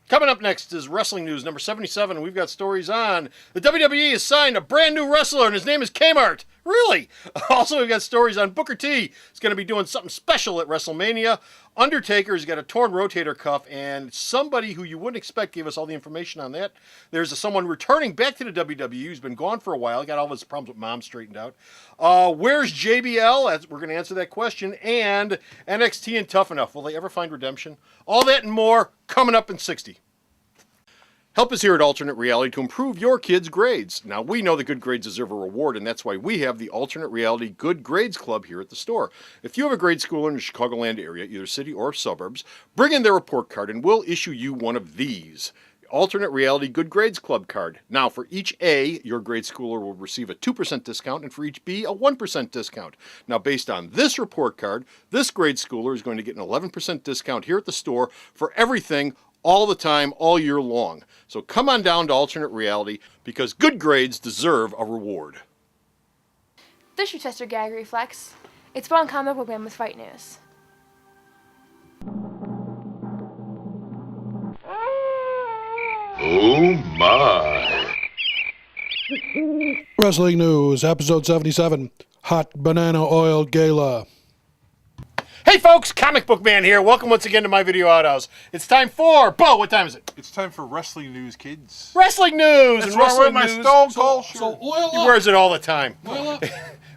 Coming up next is Wrestling News number 77. We've got stories on the WWE has signed a brand new wrestler, and his name is K-Mart. Really? Also, we've got stories on Booker T. He's going to be doing something special at WrestleMania. Undertaker's got a torn rotator cuff, and somebody who you wouldn't expect gave us all the information on that. There's someone returning back to the WWE who's been gone for a while. He got all of his problems with mom straightened out. Where's JBL? We're going to answer that question. And NXT and Tuff Enough. Will they ever find redemption? All that and more coming up in 60. Help us here at Alternate Reality to improve your kids' grades. Now, we know that good grades deserve a reward, and that's why we have the Alternate Reality Good Grades Club here at the store. If you have a grade school in the Chicagoland area, either city or suburbs, bring in their report card and we'll issue you one of these. Alternate Reality Good Grades Club card. Now, for each A, your grade schooler will receive a 2% discount, and for each B, a 1% discount. Now, based on this report card, this grade schooler is going to get an 11% discount here at the store for everything all the time, all year long. So come on down to Alternate Reality because good grades deserve a reward. This is your tester gag reflex. It's Spawn Comicbookman with Fight News. Oh my. Wrestling News, episode 77, Hot Banana Oil Gala. Hey folks, Comic Book Man here. Welcome once again to my video outhouse. It's time for, Bo, what time is it? It's time for Wrestling News, kids. Wrestling News! That's and right, Wrestling my News. Stone Cold shirt. So oil He up. wears it all the time. Oil up.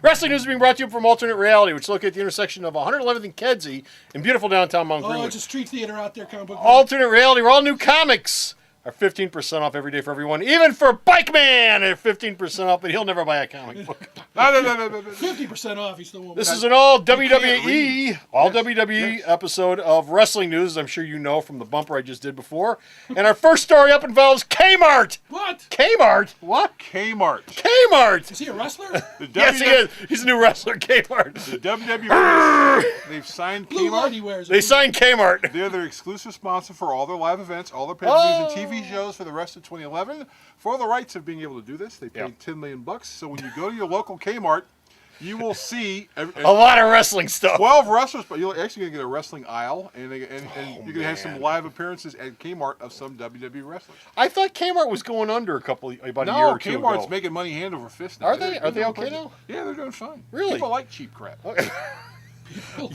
Wrestling News is being brought to you from Alternate Reality, which is located at the intersection of 111th and Kedzie in beautiful downtown Mount Oh, Greenwood. it's a street theater out there, comic book. Alternate Reality, where all new comics are 15% off every day for everyone, even for Bike Man at 15% off, but he'll never buy a comic book. No. 50% off, he still won't. This is an all can't WWE, read. all WWE episode of Wrestling News, I'm sure you know from the bumper I just did before. And our first story up involves K-Mart. What? K-Mart? What? Kmart. K-Mart. Is he a wrestler? The Yes, he is. He's a new wrestler, K-Mart. The WWE, they've signed Blue light Kmart. he wears. They signed K-Mart. They're their exclusive sponsor for all their live events, all their pay-per-views and TV shows for the rest of 2011. For the rights of being able to do this, they paid $10 million. So when you go to your local Kmart, you will see A lot of wrestling stuff. 12 wrestlers, but you're actually going to get a wrestling aisle, and you're going to have some live appearances at Kmart of some WWE wrestlers. I thought Kmart was going under about a year No, or two Kmart's ago. making money hand over fist now. Are they? Are they okay now? Yeah, they're doing fine. Really? People like cheap crap.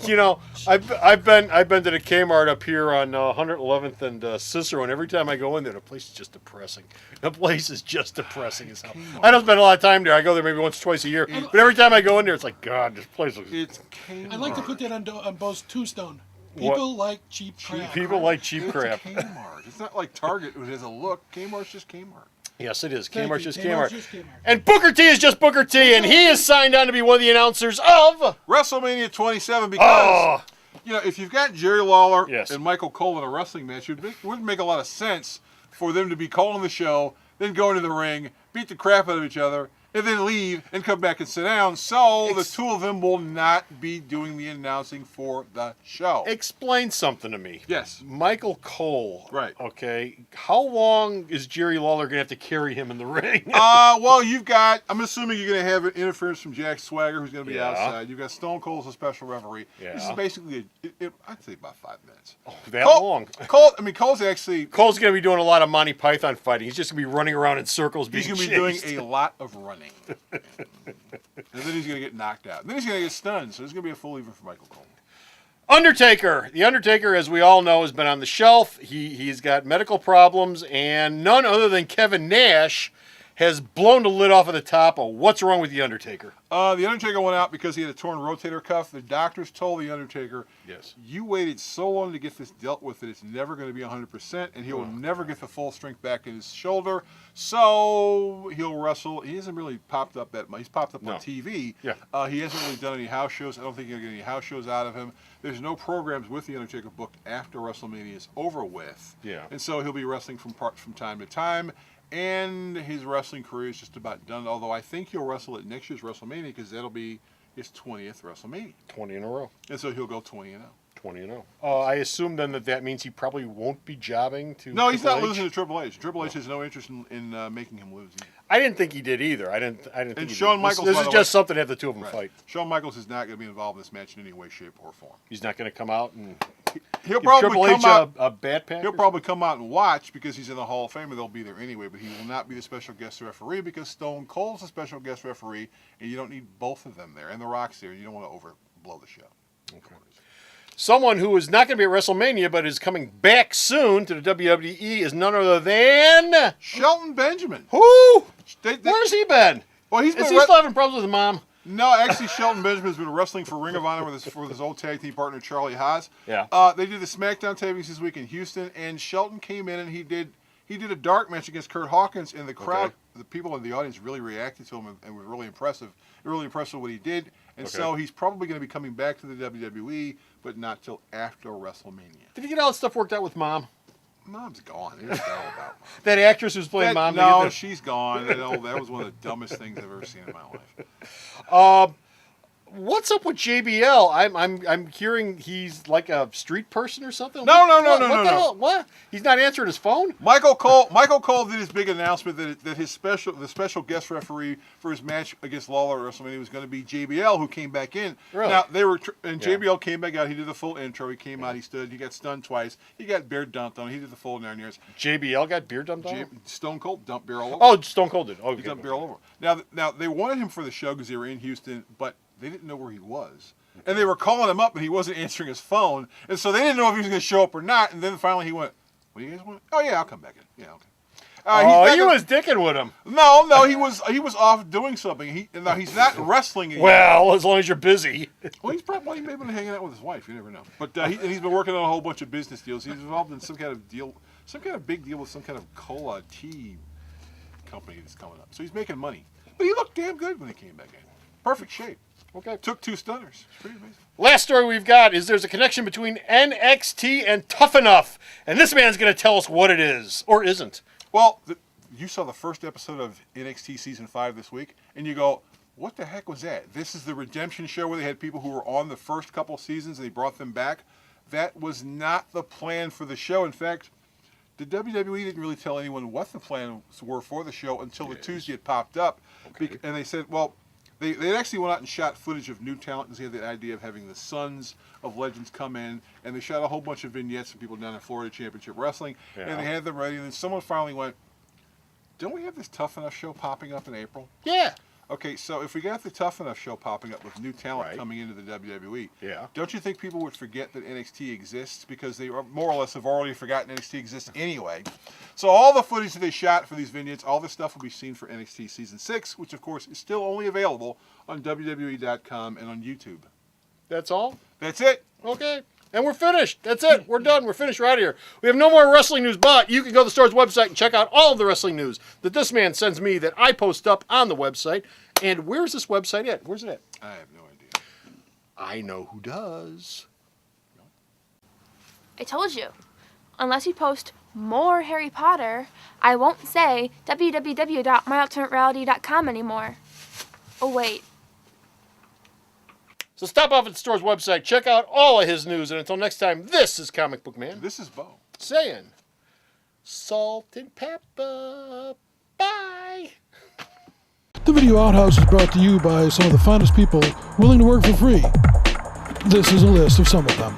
You know, I've been to the Kmart up here on 111th and Cicero, and every time I go in there, the place is just depressing. The place is just depressing as hell. I don't spend a lot of time there. I go there maybe once or twice a year, but every time I go in there, it's like, God, this place looks. It's Kmart. I'd like to put that on Bo's tombstone. People like cheap crap. People like cheap crap. It's Kmart. It's not like Target, which has a look. Kmart's just Kmart. Yes, it is. Thank Kmart's you. just Kmart's Kmart. just Kmart. And Booker T is just Booker T, and he is signed on to be one of the announcers of WrestleMania 27 because, you know, if you've got Jerry Lawler Yes. and Michael Cole in a wrestling match, it wouldn't make a lot of sense for them to be calling the show, then go into the ring, beat the crap out of each other, and then leave and come back and sit down. So the two of them will not be doing the announcing for the show. Explain something to me. Yes. Michael Cole. Right. Okay. How long is Jerry Lawler going to have to carry him in the ring? Well, you've got, I'm assuming you're going to have interference from Jack Swagger, who's going to be Yeah. outside. You've got Stone Cold as a special referee. Yeah. This is basically, I'd say about 5 minutes. That long? Cole's actually, Cole's going to be doing a lot of Monty Python fighting. He's just going to be running around in circles being he's going to be doing chased. a lot of running. And then he's going to get knocked out. And then he's going to get stunned. So there's going to be a full even for Michael Cole. Undertaker. The Undertaker, as we all know, has been on the shelf. He's got medical problems, and none other than Kevin Nash has blown the lid off of the top of what's wrong with The Undertaker. The Undertaker went out because he had a torn rotator cuff. The doctors told The Undertaker, Yes. you waited so long to get this dealt with that it's never going to be 100%, and he will never get the full strength back in his shoulder. So he'll wrestle. He hasn't really popped up that much. He's popped up on TV. Yeah. He hasn't really done any house shows. I don't think you'll get any house shows out of him. There's no programs with The Undertaker booked after WrestleMania is over with. Yeah. And so he'll be wrestling from time to time. And his wrestling career is just about done. Although I think he'll wrestle at next year's WrestleMania because that'll be his 20th WrestleMania. 20 in a row. And so he'll go 20-0. 20-0. I assume then that means he probably won't be jobbing to No, he's Triple not H? losing to Triple H. Triple H has no interest in making him lose either. I didn't think he did either. I didn't think he Shawn did. Michaels, This by is the just way- something to have the two of them fight. Shawn Michaels is not going to be involved in this match in any way, shape, or form. He's not going to come out and He'll probably Triple come H out. a bat pack. He'll probably come out and watch because he's in the Hall of Fame and they'll be there anyway. But he will not be the special guest referee because Stone Cold's a special guest referee, and you don't need both of them there. And The Rock's there. You don't want to overblow the show. Okay. Someone who is not going to be at WrestleMania but is coming back soon to the WWE is none other than Shelton Benjamin. who? They- Where's he been? Well, he's Is been he still having problems with his mom? No, actually, Shelton Benjamin's been wrestling for Ring of Honor with his old tag team partner Charlie Haas. Yeah. They did the SmackDown tapings this week in Houston, and Shelton came in and he did a dark match against Kurt Hawkins, and the crowd, the people in the audience, really reacted to him and were really impressive. Really impressed with what he did, and so he's probably going to be coming back to the WWE, but not till after WrestleMania. Did he get all that stuff worked out with Mom? Mom's gone. It's all about Mom. That actress who's playing Mom? No, she's gone. That was one of the dumbest things I've ever seen in my life. What's up with JBL? I'm hearing he's like a street person or something. No. What the hell? What? He's not answering his phone? Michael Cole did his big announcement that the special guest referee for his match against Lawler at WrestleMania was going to be JBL, who came back in. Really? Now JBL came back out. He did the full intro. He came out. He stood. He got stunned twice. He got beer dumped on him. He did the full 9 years. JBL got beer dumped on him? Stone Cold dumped beer all over. Oh, Stone Cold did. Okay. He dumped beer all over. Now they wanted him for the show because they were in Houston, but they didn't know where he was. And they were calling him up, and he wasn't answering his phone. And so they didn't know if he was going to show up or not. And then finally he went, "What do you guys want?" "Oh, yeah, I'll come back in." "Yeah, okay." He was dicking with him. No, he was off doing something. He's not wrestling anymore. Well, as long as you're busy. Well, he's probably maybe been hanging out with his wife. You never know. But he's been working on a whole bunch of business deals. He's involved in some kind of big deal with some kind of cola tea company that's coming up. So he's making money. But he looked damn good when he came back in. Perfect shape. Okay. Took 2 stunners. It's pretty amazing. Last story we've got is there's a connection between NXT and Tuff Enough. And this man's going to tell us what it is. Or isn't. Well, you saw the first episode of NXT Season 5 this week, and you go, what the heck was that? This is the redemption show where they had people who were on the first couple seasons, and they brought them back. That was not the plan for the show. In fact, the WWE didn't really tell anyone what the plans were for the show until the Tuesday it popped up. Okay. And they said, well, they actually went out and shot footage of new talent because they had the idea of having the sons of legends come in, and they shot a whole bunch of vignettes of people down in Florida Championship Wrestling, and they had them ready, and then someone finally went, don't we have this Tough Enough show popping up in April? Yeah. Okay, so if we got the Tough Enough show popping up with new talent coming into the WWE, don't you think people would forget that NXT exists? Because they more or less have already forgotten NXT exists anyway. So all the footage that they shot for these vignettes, all this stuff will be seen for NXT Season 6, which of course is still only available on WWE.com and on YouTube. That's all? That's it. Okay. And we're finished. That's it. We're done. We're finished right here. We have no more wrestling news, but you can go to the store's website and check out all of the wrestling news that this man sends me that I post up on the website. And where's this website at? Where's it at? I have no idea. I know who does. I told you. Unless you post more Harry Potter, I won't say www.myalternatereality.com anymore. Oh, wait. So stop off at the store's website, check out all of his news, and until next time, this is Comic Book Man. This is Bo. Saying, salt and pepper, bye. The Video Outhouse is brought to you by some of the finest people willing to work for free. This is a list of some of them.